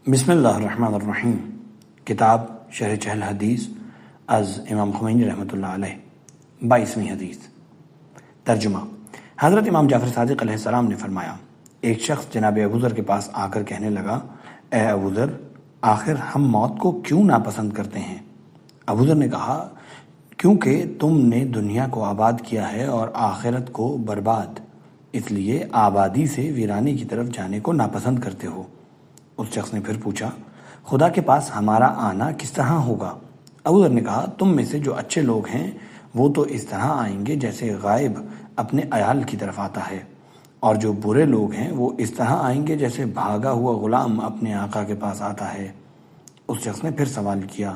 بسم اللہ الرحمن الرحیم۔ کتاب شرح چہل حدیث از امام خمینی رحمۃ اللہ علیہ، 22ویں حدیث۔ ترجمہ۔ حضرت امام جعفر صادق علیہ السلام نے فرمایا، ایک شخص جناب ابوذر کے پاس آ کر کہنے لگا، اے ابوذر، آخر ہم موت کو کیوں ناپسند کرتے ہیں؟ ابوذر نے کہا، کیونکہ تم نے دنیا کو آباد کیا ہے اور آخرت کو برباد، اس لیے آبادی سے ویرانے کی طرف جانے کو ناپسند کرتے ہو۔ اس شخص نے پھر پوچھا، خدا کے پاس ہمارا آنا کس طرح ہوگا؟ ابوذر نے کہا، تم میں سے جو اچھے لوگ ہیں وہ تو اس طرح آئیں گے جیسے غائب اپنے عیال کی طرف آتا ہے، اور جو برے لوگ ہیں وہ اس طرح آئیں گے جیسے بھاگا ہوا غلام اپنے آقا کے پاس آتا ہے۔ اس شخص نے پھر سوال کیا،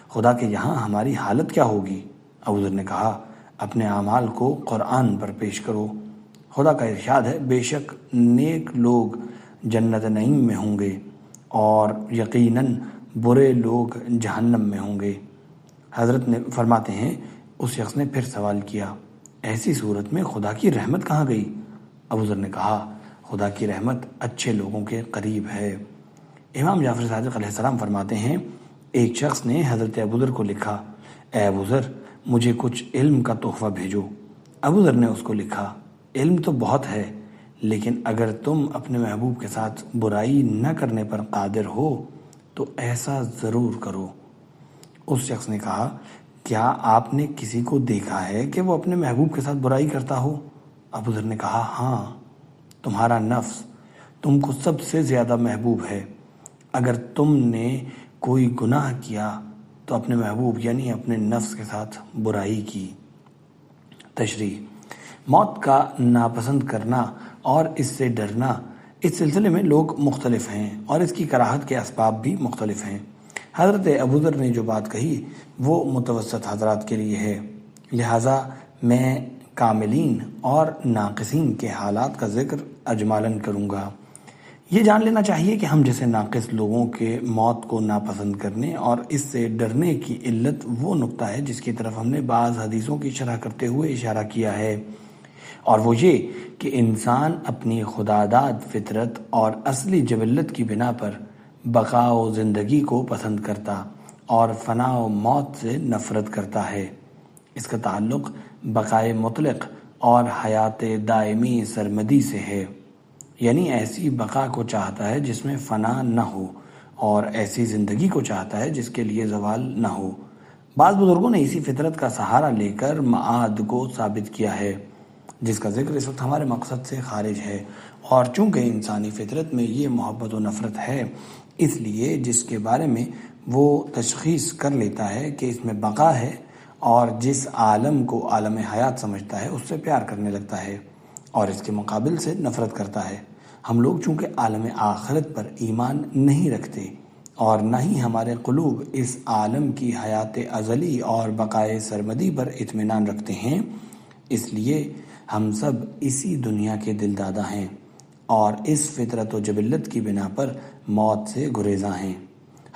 خدا کے یہاں ہماری حالت کیا ہوگی؟ ابوذر نے کہا، اپنے اعمال کو قرآن پر پیش کرو۔ خدا کا ارشاد ہے، بے شک نیک لوگ جنت نعیم میں ہوں گے اور یقیناً برے لوگ جہنم میں ہوں گے۔ حضرت نے فرماتے ہیں، اس شخص نے پھر سوال کیا، ایسی صورت میں خدا کی رحمت کہاں گئی؟ ابوذر نے کہا، خدا کی رحمت اچھے لوگوں کے قریب ہے۔ امام جعفر صادق علیہ السلام فرماتے ہیں، ایک شخص نے حضرت ابوذر کو لکھا، اے ابوذر، مجھے کچھ علم کا تحفہ بھیجو۔ ابوذر نے اس کو لکھا، علم تو بہت ہے، لیکن اگر تم اپنے محبوب کے ساتھ برائی نہ کرنے پر قادر ہو تو ایسا ضرور کرو۔ اس شخص نے کہا، کیا آپ نے کسی کو دیکھا ہے کہ وہ اپنے محبوب کے ساتھ برائی کرتا ہو؟ ابوذر نے کہا، ہاں، تمہارا نفس تم کو سب سے زیادہ محبوب ہے۔ اگر تم نے کوئی گناہ کیا تو اپنے محبوب یعنی اپنے نفس کے ساتھ برائی کی۔ تشریح۔ موت کا ناپسند کرنا اور اس سے ڈرنا، اس سلسلے میں لوگ مختلف ہیں اور اس کی کراہت کے اسباب بھی مختلف ہیں۔ حضرت ابوذر نے جو بات کہی وہ متوسط حضرات کے لیے ہے، لہٰذا میں کاملین اور ناقصین کے حالات کا ذکر اجمالاً کروں گا۔ یہ جان لینا چاہیے کہ ہم جیسے ناقص لوگوں کے موت کو ناپسند کرنے اور اس سے ڈرنے کی علت وہ نقطہ ہے جس کی طرف ہم نے بعض حدیثوں کی شرح کرتے ہوئے اشارہ کیا ہے، اور وہ یہ کہ انسان اپنی خداداد فطرت اور اصلی جبلت کی بنا پر بقا و زندگی کو پسند کرتا اور فنا و موت سے نفرت کرتا ہے۔ اس کا تعلق بقائے مطلق اور حیات دائمی سرمدی سے ہے، یعنی ایسی بقا کو چاہتا ہے جس میں فنا نہ ہو، اور ایسی زندگی کو چاہتا ہے جس کے لیے زوال نہ ہو۔ بعض بزرگوں نے اسی فطرت کا سہارا لے کر معاد کو ثابت کیا ہے، جس کا ذکر اس وقت ہمارے مقصد سے خارج ہے، اور چونکہ انسانی فطرت میں یہ محبت و نفرت ہے، اس لیے جس کے بارے میں وہ تشخیص کر لیتا ہے کہ اس میں بقا ہے اور جس عالم کو عالم حیات سمجھتا ہے اس سے پیار کرنے لگتا ہے اور اس کے مقابل سے نفرت کرتا ہے۔ ہم لوگ چونکہ عالم آخرت پر ایمان نہیں رکھتے اور نہ ہی ہمارے قلوب اس عالم کی حیات ازلی اور بقائے سرمدی پر اطمینان رکھتے ہیں، اس لیے ہم سب اسی دنیا کے دل دادا ہیں اور اس فطرت و جبلت کی بنا پر موت سے گریزاں ہیں۔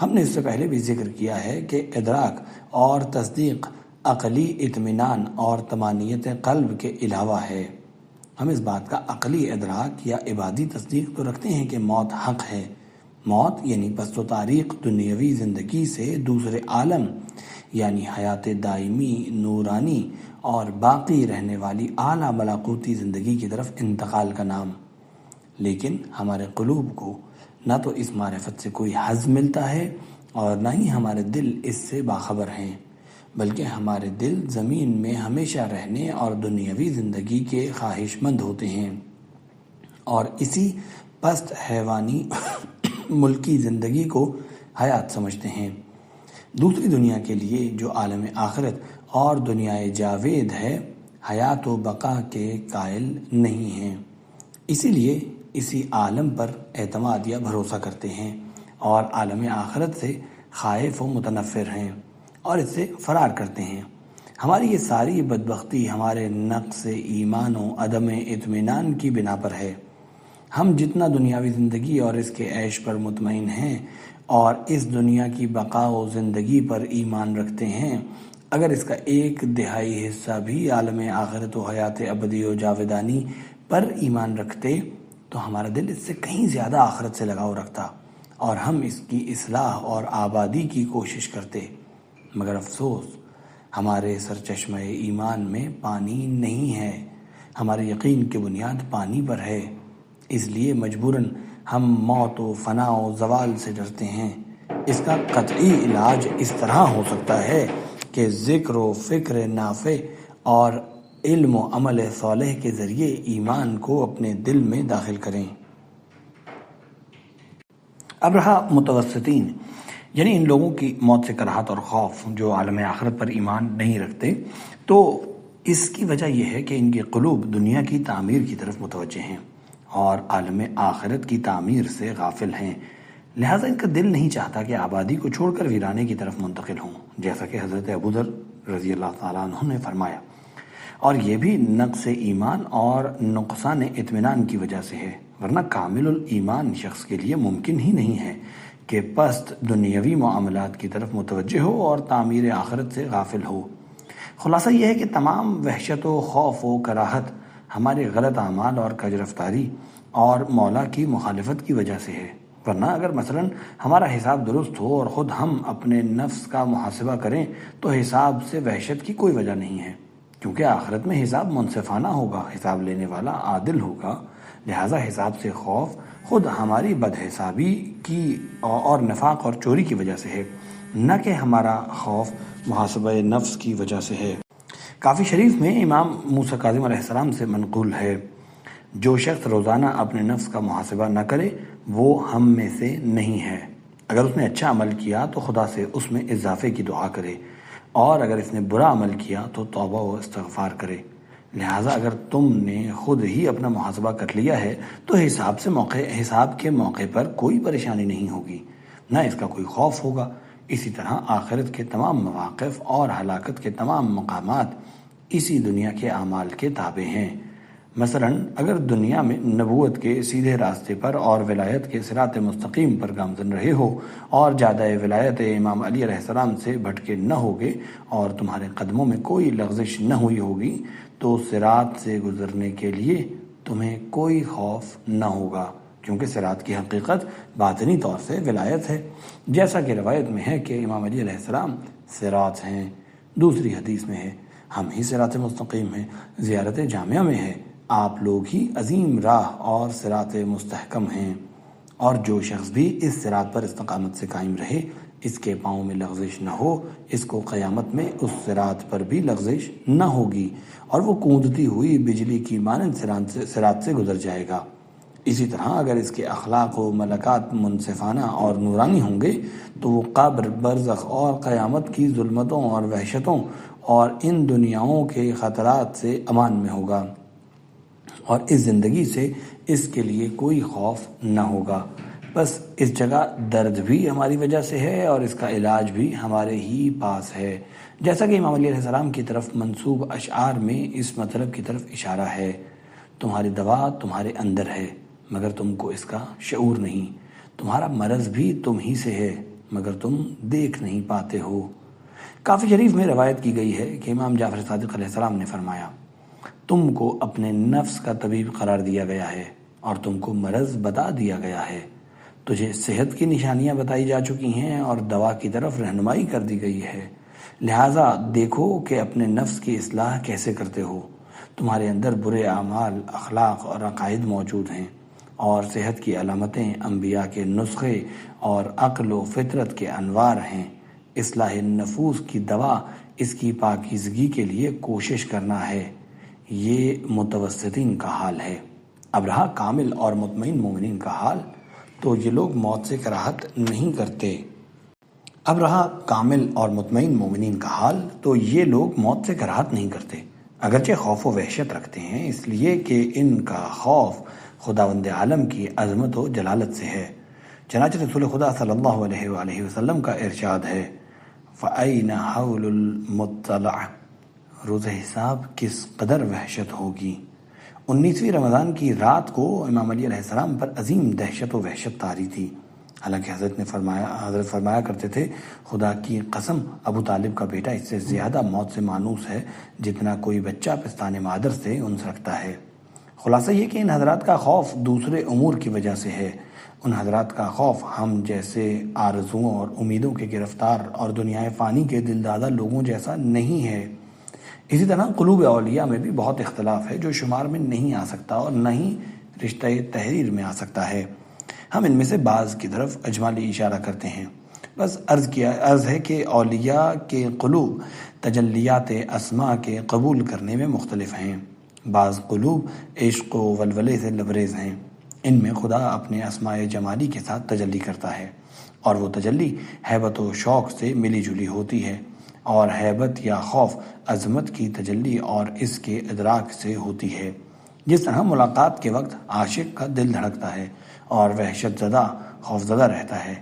ہم نے اس سے پہلے بھی ذکر کیا ہے کہ ادراک اور تصدیق عقلی اطمینان اور طمانینت قلب کے علاوہ ہے۔ ہم اس بات کا عقلی ادراک یا عبادی تصدیق تو رکھتے ہیں کہ موت حق ہے، موت یعنی پست و تاریخ دنیاوی زندگی سے دوسرے عالم یعنی حیات دائمی نورانی اور باقی رہنے والی اعلیٰ ملاکوتی زندگی کی طرف انتقال کا نام۔ لیکن ہمارے قلوب کو نہ تو اس معرفت سے کوئی حظ ملتا ہے اور نہ ہی ہمارے دل اس سے باخبر ہیں، بلکہ ہمارے دل زمین میں ہمیشہ رہنے اور دنیاوی زندگی کے خواہش مند ہوتے ہیں اور اسی پست حیوانی ملکی زندگی کو حیات سمجھتے ہیں۔ دوسری دنیا کے لیے جو عالم آخرت اور دنیائے جاوید ہے، حیات و بقا کے قائل نہیں ہیں، اسی لیے اسی عالم پر اعتماد یا بھروسہ کرتے ہیں اور عالم آخرت سے خائف و متنفر ہیں اور اس سے فرار کرتے ہیں۔ ہماری یہ ساری بدبختی ہمارے نقص ایمان و عدم اطمینان کی بنا پر ہے۔ ہم جتنا دنیاوی زندگی اور اس کے عیش پر مطمئن ہیں اور اس دنیا کی بقا و زندگی پر ایمان رکھتے ہیں، اگر اس کا 1/3 حصہ بھی عالم آخرت و حیات ابدی و جاودانی پر ایمان رکھتے تو ہمارا دل اس سے کہیں زیادہ آخرت سے لگاؤ رکھتا۔ اور ہم اس کی اصلاح اور آبادی کی کوشش کرتے، مگر افسوس ہمارے سرچشمہ ایمان میں پانی نہیں ہے، ہمارے یقین کی بنیاد پانی پر ہے، اس لیے مجبوراً ہم موت و فنا و زوال سے ڈرتے ہیں۔ اس کا قطعی علاج اس طرح ہو سکتا ہے کہ ذکر و فکر نافع اور علم و عمل صالح کے ذریعے ایمان کو اپنے دل میں داخل کریں۔ اب رہا متوسطین، یعنی ان لوگوں کی موت سے کراہت اور خوف جو عالم آخرت پر ایمان نہیں رکھتے، تو اس کی وجہ یہ ہے کہ ان کے قلوب دنیا کی تعمیر کی طرف متوجہ ہیں اور عالم آخرت کی تعمیر سے غافل ہیں، لہٰذا ان کا دل نہیں چاہتا کہ آبادی کو چھوڑ کر ویرانے کی طرف منتقل ہوں، جیسا کہ حضرت ابوذر رضی اللہ تعالیٰ عنہ نے فرمایا، اور یہ بھی نقص ایمان اور نقصان اطمینان کی وجہ سے ہے، ورنہ کامل الایمان شخص کے لیے ممکن ہی نہیں ہے کہ پست دنیاوی معاملات کی طرف متوجہ ہو اور تعمیر آخرت سے غافل ہو۔ خلاصہ یہ ہے کہ تمام وحشت و خوف و کراہت ہمارے غلط اعمال اور کج رفتاری اور مولا کی مخالفت کی وجہ سے ہے، ورنہ اگر مثلاً ہمارا حساب درست ہو اور خود ہم اپنے نفس کا محاسبہ کریں تو حساب سے وحشت کی کوئی وجہ نہیں ہے، کیونکہ آخرت میں حساب منصفانہ ہوگا، حساب لینے والا عادل ہوگا، لہٰذا حساب سے خوف خود ہماری بدحسابی کی اور نفاق اور چوری کی وجہ سے ہے، نہ کہ ہمارا خوف محاسبہ نفس کی وجہ سے ہے۔ کافی شریف میں امام موسیٰ کاظم علیہ السلام سے منقول ہے، جو شخص روزانہ اپنے نفس کا محاسبہ نہ کرے وہ ہم میں سے نہیں ہے، اگر اس نے اچھا عمل کیا تو خدا سے اس میں اضافے کی دعا کرے، اور اگر اس نے برا عمل کیا تو توبہ و استغفار کرے۔ لہٰذا اگر تم نے خود ہی اپنا محاسبہ کر لیا ہے تو حساب کے موقع پر کوئی پریشانی نہیں ہوگی، نہ اس کا کوئی خوف ہوگا۔ اسی طرح آخرت کے تمام مواقف اور ہلاکت کے تمام مقامات اسی دنیا کے اعمال کے تابع ہیں۔ مثلا اگر دنیا میں نبوت کے سیدھے راستے پر اور ولایت کے صراط مستقیم پر گامزن رہے ہو اور جادہ ولایت امام علی علیہ السلام سے بھٹکے نہ ہوگے اور تمہارے قدموں میں کوئی لغزش نہ ہوئی ہوگی تو صراط سے گزرنے کے لیے تمہیں کوئی خوف نہ ہوگا، کیونکہ صراط کی حقیقت باطنی طور سے ولایت ہے، جیسا کہ روایت میں ہے کہ امام علی علیہ السلام صراط ہیں، دوسری حدیث میں ہے ہم ہی صراط مستقیم ہیں، زیارت جامعہ میں ہے آپ لوگ ہی عظیم راہ اور صراط مستحکم ہیں، اور جو شخص بھی اس صراط پر استقامت سے قائم رہے اس کے پاؤں میں لغزش نہ ہو، اس کو قیامت میں اس صراط پر بھی لغزش نہ ہوگی اور وہ کوندتی ہوئی بجلی کی مانند صراط سے گزر جائے گا۔ اسی طرح اگر اس کے اخلاق و ملکات منصفانہ اور نورانی ہوں گے تو وہ قبر، برزخ اور قیامت کی ظلمتوں اور وحشتوں اور ان دنیاؤں کے خطرات سے امان میں ہوگا، اور اس زندگی سے اس کے لیے کوئی خوف نہ ہوگا۔ بس اس جگہ درد بھی ہماری وجہ سے ہے اور اس کا علاج بھی ہمارے ہی پاس ہے، جیسا کہ امام علیہ السلام کی طرف منسوب اشعار میں اس مطلب کی طرف اشارہ ہے، تمہاری دوا تمہارے اندر ہے مگر تم کو اس کا شعور نہیں، تمہارا مرض بھی تم ہی سے ہے مگر تم دیکھ نہیں پاتے ہو۔ کافی شریف میں روایت کی گئی ہے کہ امام جعفر صادق علیہ السلام نے فرمایا، تم کو اپنے نفس کا طبیب قرار دیا گیا ہے اور تم کو مرض بتا دیا گیا ہے، تجھے صحت کی نشانیاں بتائی جا چکی ہیں اور دوا کی طرف رہنمائی کر دی گئی ہے، لہٰذا دیکھو کہ اپنے نفس کی اصلاح کیسے کرتے ہو۔ تمہارے اندر برے اعمال، اخلاق اور عقائد موجود ہیں، اور صحت کی علامتیں انبیاء کے نسخے اور عقل و فطرت کے انوار ہیں۔ اصلاح نفوس کی دوا اس کی پاکیزگی کے لیے کوشش کرنا ہے، یہ متوسطین کا حال ہے۔ اب رہا کامل اور مطمئن مومنین کا حال، تو یہ لوگ موت سے کراہت نہیں کرتے۔ اگرچہ خوف و وحشت رکھتے ہیں، اس لیے کہ ان کا خوف خداوند عالم کی عظمت و جلالت سے ہے، چنانچہ رسول خدا صلی اللہ علیہ وآلہ وسلم کا ارشاد ہے، فَأَيْنَ حَوْلُ الْمُطَّلَعِ، روز حساب کس قدر وحشت ہوگی۔ 19ویں رمضان کی رات کو امام علی علیہ السلام پر عظیم دہشت و وحشت طاری تھی، حالانکہ حضرت فرمایا کرتے تھے، خدا کی قسم ابو طالب کا بیٹا اس سے زیادہ موت سے مانوس ہے جتنا کوئی بچہ پستان مادر سے انس رکھتا ہے۔ خلاصہ یہ کہ ان حضرات کا خوف دوسرے امور کی وجہ سے ہے، ان حضرات کا خوف ہم جیسے آرزوؤں اور امیدوں کے گرفتار اور دنیائے فانی کے دلدادہ لوگوں جیسا نہیں ہے۔ اسی طرح قلوب اولیاء میں بھی بہت اختلاف ہے جو شمار میں نہیں آ سکتا اور نہ ہی رشتہ تحریر میں آ سکتا ہے۔ ہم ان میں سے بعض کی طرف اجمالی اشارہ کرتے ہیں۔ بس عرض ہے کہ اولیاء کے قلوب تجلیات اسماء کے قبول کرنے میں مختلف ہیں۔ بعض قلوب عشق و ولولے سے لبریز ہیں، ان میں خدا اپنے اسماء جمالی کے ساتھ تجلی کرتا ہے، اور وہ تجلی ہیبت و شوق سے ملی جلی ہوتی ہے، اور ہیبت یا خوف عظمت کی تجلی اور اس کے ادراک سے ہوتی ہے۔ جس طرح ملاقات کے وقت عاشق کا دل دھڑکتا ہے اور وحشت زدہ خوف زدہ رہتا ہے،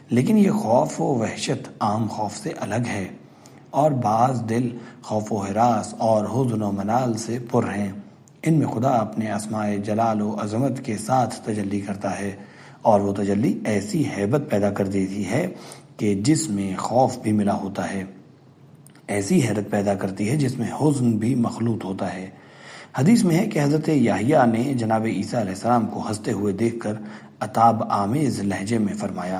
لیکن یہ خوف و وحشت عام خوف سے الگ ہے، اور بعض دل خوف و ہراس اور حزن و ملال سے پر ہیں۔ ان میں خدا اپنے اسماء جلال و عظمت کے ساتھ تجلی کرتا ہے، اور وہ تجلی ایسی ہیبت پیدا کر دیتی ہے کہ جس میں خوف بھی ملا ہوتا ہے، ایسی حیرت پیدا کرتی ہے جس میں حزن بھی مخلوط ہوتا ہے۔ حدیث میں ہے کہ حضرت یحییٰ نے جناب عیسیٰ علیہ السلام کو ہنستے ہوئے دیکھ کر عتاب آمیز لہجے میں فرمایا،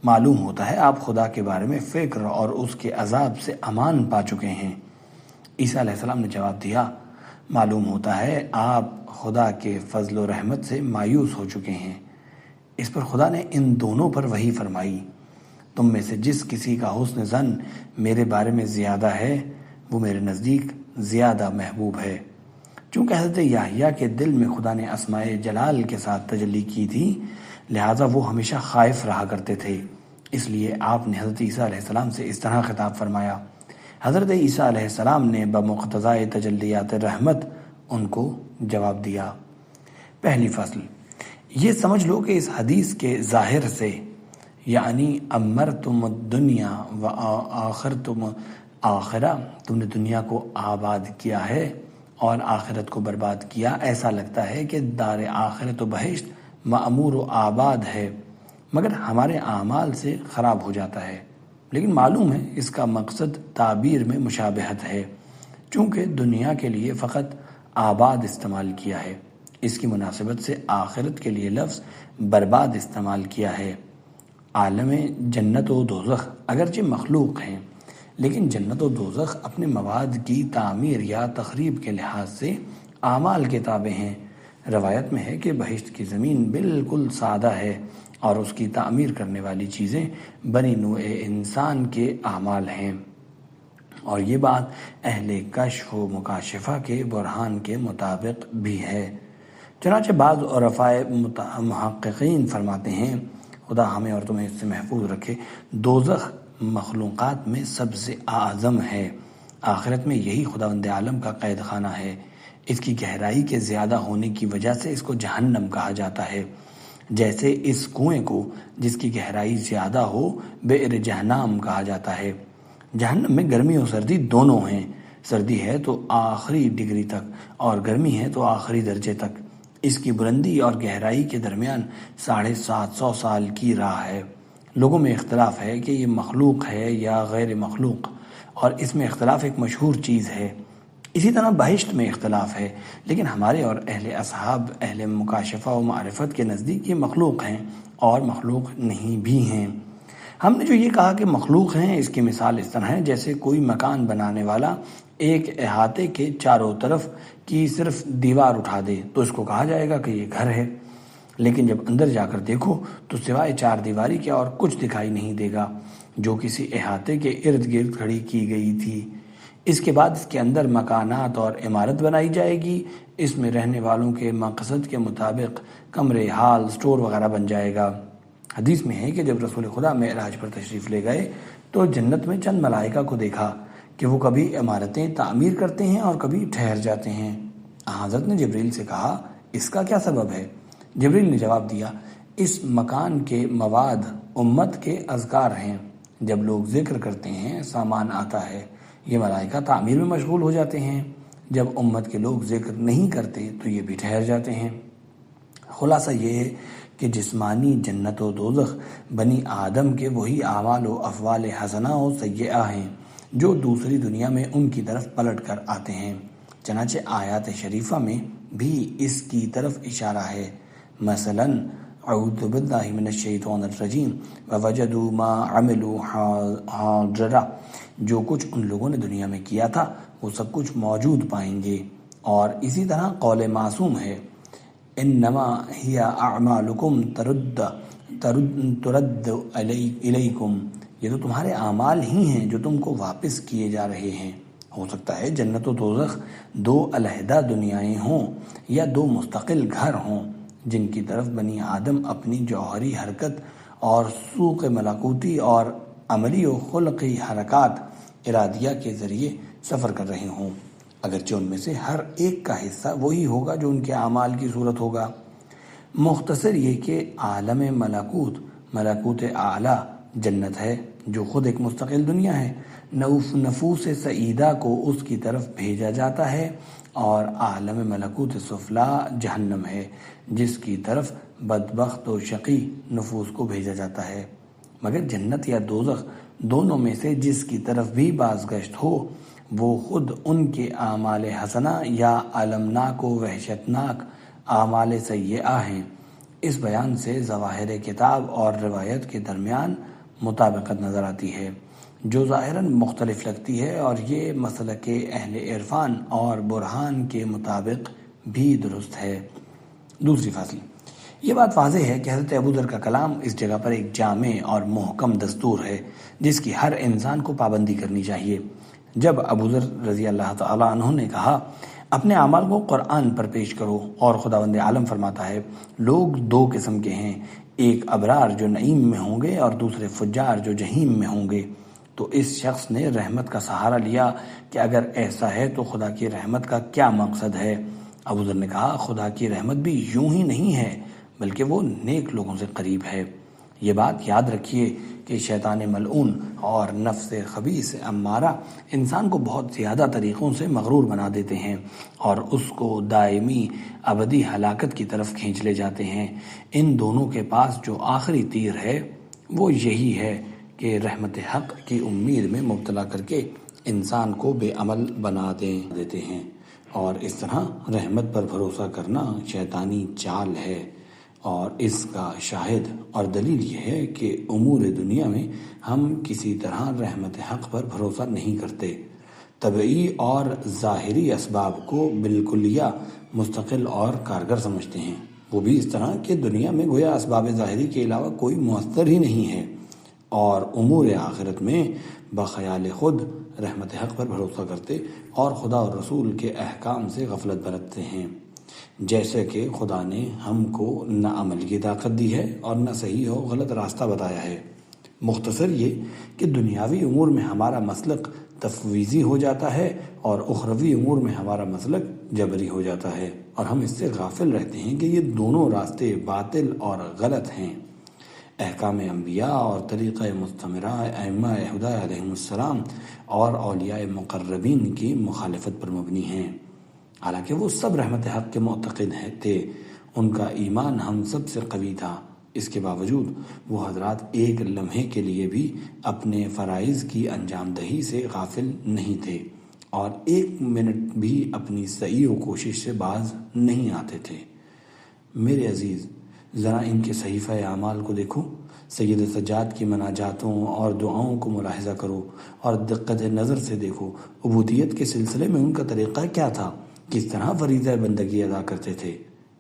معلوم ہوتا ہے آپ خدا کے بارے میں فکر اور اس کے عذاب سے امان پا چکے ہیں۔ عیسیٰ علیہ السلام نے جواب دیا، معلوم ہوتا ہے آپ خدا کے فضل و رحمت سے مایوس ہو چکے ہیں۔ اس پر خدا نے ان دونوں پر وحی فرمائی، تم میں سے جس کسی کا حسن ظن میرے بارے میں زیادہ ہے وہ میرے نزدیک زیادہ محبوب ہے۔ چونکہ حضرت یحییٰ کے دل میں خدا نے اسماء جلال کے ساتھ تجلی کی تھی، لہٰذا وہ ہمیشہ خائف رہا کرتے تھے، اس لیے آپ نے حضرت عیسیٰ علیہ السلام سے اس طرح خطاب فرمایا۔ حضرت عیسیٰ علیہ السلام نے بمقتضائے تجلیات رحمت ان کو جواب دیا۔ پہلی فصل، یہ سمجھ لو کہ اس حدیث کے ظاہر سے، یعنی امرتم الدنیا و آخرتم آخرہ، تم نے دنیا کو آباد کیا ہے اور آخرت کو برباد کیا، ایسا لگتا ہے کہ دار آخرت و بہشت معمور و آباد ہے، مگر ہمارے اعمال سے خراب ہو جاتا ہے۔ لیکن معلوم ہے اس کا مقصد تعبیر میں مشابہت ہے، چونکہ دنیا کے لیے فقط آباد استعمال کیا ہے، اس کی مناسبت سے آخرت کے لیے لفظ برباد استعمال کیا ہے۔ عالم جنت و دوزخ اگرچہ مخلوق ہیں، لیکن جنت و دوزخ اپنے مواد کی تعمیر یا تخریب کے لحاظ سے اعمال کے تابع ہیں۔ روایت میں ہے کہ بہشت کی زمین بالکل سادہ ہے اور اس کی تعمیر کرنے والی چیزیں بنی نوع انسان کے اعمال ہیں، اور یہ بات اہل کشف و مکاشفہ کے برہان کے مطابق بھی ہے۔ چنانچہ بعض عرفاء محققین فرماتے ہیں، خدا ہمیں اور تمہیں اس سے محفوظ رکھے، دوزخ مخلوقات میں سب سے اعظم ہے، آخرت میں یہی خداوند عالم کا قید خانہ ہے۔ اس کی گہرائی کے زیادہ ہونے کی وجہ سے اس کو جہنم کہا جاتا ہے، جیسے اس کنویں کو جس کی گہرائی زیادہ ہو بئر جہنم کہا جاتا ہے۔ جہنم میں گرمی اور سردی دونوں ہیں، سردی ہے تو آخری ڈگری تک اور گرمی ہے تو آخری درجے تک۔ اس کی بلندی اور گہرائی کے درمیان 750 سال کی راہ ہے۔ لوگوں میں اختلاف ہے کہ یہ مخلوق ہے یا غیر مخلوق، اور اس میں اختلاف ایک مشہور چیز ہے۔ اسی طرح بہشت میں اختلاف ہے، لیکن ہمارے اور اہل اصحاب اہل مکاشفہ و معرفت کے نزدیک یہ مخلوق ہیں اور مخلوق نہیں بھی ہیں۔ ہم نے جو یہ کہا کہ مخلوق ہیں، اس کی مثال اس طرح ہے جیسے کوئی مکان بنانے والا ایک احاطے کے چاروں طرف کی صرف دیوار اٹھا دے تو اس کو کہا جائے گا کہ یہ گھر ہے، لیکن جب اندر جا کر دیکھو تو سوائے چار دیواری کے اور کچھ دکھائی نہیں دے گا جو کسی احاطے کے ارد گرد کھڑی کی گئی تھی۔ اس کے بعد اس کے اندر مکانات اور عمارت بنائی جائے گی، اس میں رہنے والوں کے مقصد کے مطابق کمرے، ہال، سٹور وغیرہ بن جائے گا۔ حدیث میں ہے کہ جب رسول خدا معراج پر تشریف لے گئے تو جنت میں چند ملائکہ کو دیکھا کہ وہ کبھی عمارتیں تعمیر کرتے ہیں اور کبھی ٹھہر جاتے ہیں۔ حضرت نے جبریل سے کہا، اس کا کیا سبب ہے؟ جبریل نے جواب دیا، اس مکان کے مواد امت کے اذکار ہیں، جب لوگ ذکر کرتے ہیں سامان آتا ہے، یہ ملائکہ تعمیر میں مشغول ہو جاتے ہیں، جب امت کے لوگ ذکر نہیں کرتے تو یہ بھی ٹھہر جاتے ہیں۔ خلاصہ یہ ہے کہ جسمانی جنت و دوزخ بنی آدم کے وہی اعمال و افعال حسنہ و سیئہ ہیں جو دوسری دنیا میں ان کی طرف پلٹ کر آتے ہیں۔ چنانچہ آیات شریفہ میں بھی اس کی طرف اشارہ ہے۔ مثلا اعوذ باللہ من الشیطان الرجیم ووجدوا ما عملوا حاضرا، جو کچھ ان لوگوں نے دنیا میں کیا تھا وہ سب کچھ موجود پائیں گے۔ اور اسی طرح قول معصوم ہے، انما ہی اعمالکم ترد الیکم، یہ تو تمہارے اعمال ہی ہیں جو تم کو واپس کیے جا رہے ہیں۔ ہو سکتا ہے جنت و دوزخ دو علیحدہ دنیایں ہوں یا دو مستقل گھر ہوں جن کی طرف بنی آدم اپنی جوہری حرکت اور سوق ملکوتی اور عملی و خلقی حرکات ارادیہ کے ذریعے سفر کر رہے ہوں، اگرچہ ان میں سے ہر ایک کا حصہ وہی ہوگا جو ان کے اعمال کی صورت ہوگا۔ مختصر یہ کہ عالم ملکوت اعلیٰ جنت ہے جو خود ایک مستقل دنیا ہے، نفوس سعیدہ کو اس کی طرف بھیجا جاتا ہے، اور عالم ملکوت سفلا جہنم ہے جس کی طرف بدبخت و شقی نفوس کو بھیجا جاتا ہے۔ مگر جنت یا دوزخ دونوں میں سے جس کی طرف بھی بازگشت ہو وہ خود ان کے اعمال حسنہ یا المناک و وحشتناک اعمال سیئہ ہیں۔ اس بیان سے ظواہر کتاب اور روایت کے درمیان مطابقت نظر آتی ہے جو ظاہراً مختلف لگتی ہے، اور یہ مسلک اہل عرفان اور برہان کے مطابق بھی درست ہے۔ دوسری فصل، یہ بات واضح ہے کہ حضرت ابوذر کا کلام اس جگہ پر ایک جامع اور محکم دستور ہے جس کی ہر انسان کو پابندی کرنی چاہیے۔ جب ابوذر رضی اللہ تعالیٰ عنہ نے کہا اپنے اعمال کو قرآن پر پیش کرو، اور خداوند عالم فرماتا ہے لوگ دو قسم کے ہیں، ایک ابرار جو نعیم میں ہوں گے اور دوسرے فجار جو جہیم میں ہوں گے، تو اس شخص نے رحمت کا سہارا لیا کہ اگر ایسا ہے تو خدا کی رحمت کا کیا مقصد ہے؟ ابوذر نے کہا خدا کی رحمت بھی یوں ہی نہیں ہے بلکہ وہ نیک لوگوں سے قریب ہے۔ یہ بات یاد رکھیے کہ شیطان ملعون اور نفس خبیث امارہ انسان کو بہت زیادہ طریقوں سے مغرور بنا دیتے ہیں اور اس کو دائمی ابدی ہلاکت کی طرف کھینچ لے جاتے ہیں۔ ان دونوں کے پاس جو آخری تیر ہے وہ یہی ہے کہ رحمت حق کی امید میں مبتلا کر کے انسان کو بے عمل بنا دیتے ہیں، اور اس طرح رحمت پر بھروسہ کرنا شیطانی چال ہے۔ اور اس کا شاہد اور دلیل یہ ہے کہ امور دنیا میں ہم کسی طرح رحمت حق پر بھروسہ نہیں کرتے، طبعی اور ظاہری اسباب کو بالکلیہ مستقل اور کارگر سمجھتے ہیں، وہ بھی اس طرح کہ دنیا میں گویا اسباب ظاہری کے علاوہ کوئی مؤثر ہی نہیں ہے، اور امور آخرت میں بخیال خود رحمت حق پر بھروسہ کرتے اور خدا اور رسول کے احکام سے غفلت برتتے ہیں، جیسے کہ خدا نے ہم کو نہ عمل کی طاقت دی ہے اور نہ صحیح و غلط راستہ بتایا ہے۔ مختصر یہ کہ دنیاوی امور میں ہمارا مسلک تفویضی ہو جاتا ہے اور اخروی امور میں ہمارا مسلک جبری ہو جاتا ہے، اور ہم اس سے غافل رہتے ہیں کہ یہ دونوں راستے باطل اور غلط ہیں۔ احکام انبیاء اور طریقہ مستمرہ ائمہ ہدی علیہم السلام اور اولیاء مقربین کی مخالفت پر مبنی ہیں، حالانکہ وہ سب رحمت حق کے معتقد تھے، ان کا ایمان ہم سب سے قوی تھا، اس کے باوجود وہ حضرات ایک لمحے کے لیے بھی اپنے فرائض کی انجام دہی سے غافل نہیں تھے اور ایک منٹ بھی اپنی سعی و کوشش سے باز نہیں آتے تھے۔ میرے عزیز، ذرا ان کے صحیفہ اعمال کو دیکھو، سید سجاد کی مناجاتوں اور دعاؤں کو ملاحظہ کرو اور دقت نظر سے دیکھو عبودیت کے سلسلے میں ان کا طریقہ کیا تھا، کس طرح فریضہ بندگی ادا کرتے تھے۔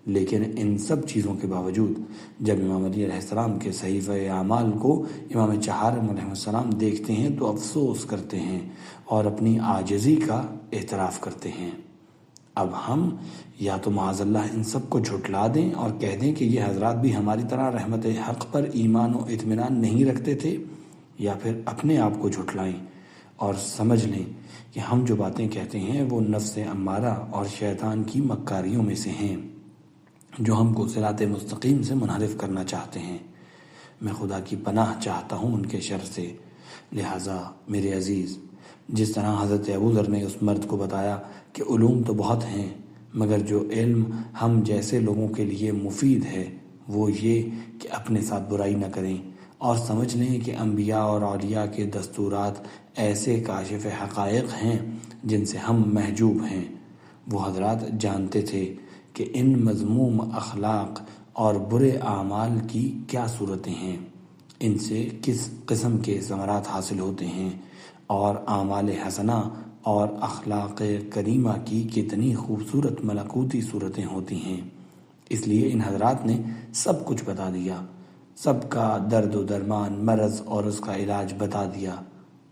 لیکن ان سب چیزوں کے باوجود جب امام علی علیہ السلام کے صحیفہ اعمال کو امام چہارم علیہ السلام دیکھتے ہیں تو افسوس کرتے ہیں اور اپنی عاجزی کا اعتراف کرتے ہیں۔ اب ہم یا تو معاذ اللہ ان سب کو جھٹلا دیں اور کہہ دیں کہ یہ حضرات بھی ہماری طرح رحمت حق پر ایمان و اطمینان نہیں رکھتے تھے، یا پھر اپنے آپ کو جھٹلائیں اور سمجھ لیں کہ ہم جو باتیں کہتے ہیں وہ نفس امارہ اور شیطان کی مکاریوں میں سے ہیں جو ہم کو صراط مستقیم سے منحرف کرنا چاہتے ہیں۔ میں خدا کی پناہ چاہتا ہوں ان کے شر سے۔ لہٰذا میرے عزیز، جس طرح حضرت ابوذر نے اس مرد کو بتایا کہ علوم تو بہت ہیں مگر جو علم ہم جیسے لوگوں کے لیے مفید ہے وہ یہ کہ اپنے ساتھ برائی نہ کریں، اور سمجھ لیں کہ انبیاء اور اولیاء کے دستورات ایسے کاشف حقائق ہیں جن سے ہم محجوب ہیں۔ وہ حضرات جانتے تھے کہ ان مذموم اخلاق اور برے اعمال کی کیا صورتیں ہیں، ان سے کس قسم کے ثمرات حاصل ہوتے ہیں، اور اعمال حسنہ اور اخلاق کریمہ کی کتنی خوبصورت ملکوتی صورتیں ہوتی ہیں۔ اس لیے ان حضرات نے سب کچھ بتا دیا، سب کا درد و درمان، مرض اور اس کا علاج بتا دیا۔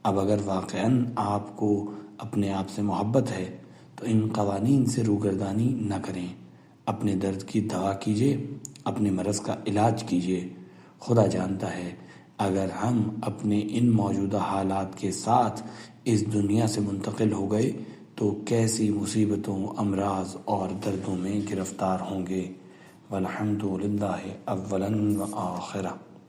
اب اگر واقعاً آپ کو اپنے آپ سے محبت ہے تو ان قوانین سے روگردانی نہ کریں، اپنے درد کی دوا کیجیے، اپنے مرض کا علاج کیجیے۔ خدا جانتا ہے اگر ہم اپنے ان موجودہ حالات کے ساتھ اس دنیا سے منتقل ہو گئے تو کیسی مصیبتوں، امراض اور دردوں میں گرفتار ہوں گے۔ والحمد للہ اولاً و آخرہ۔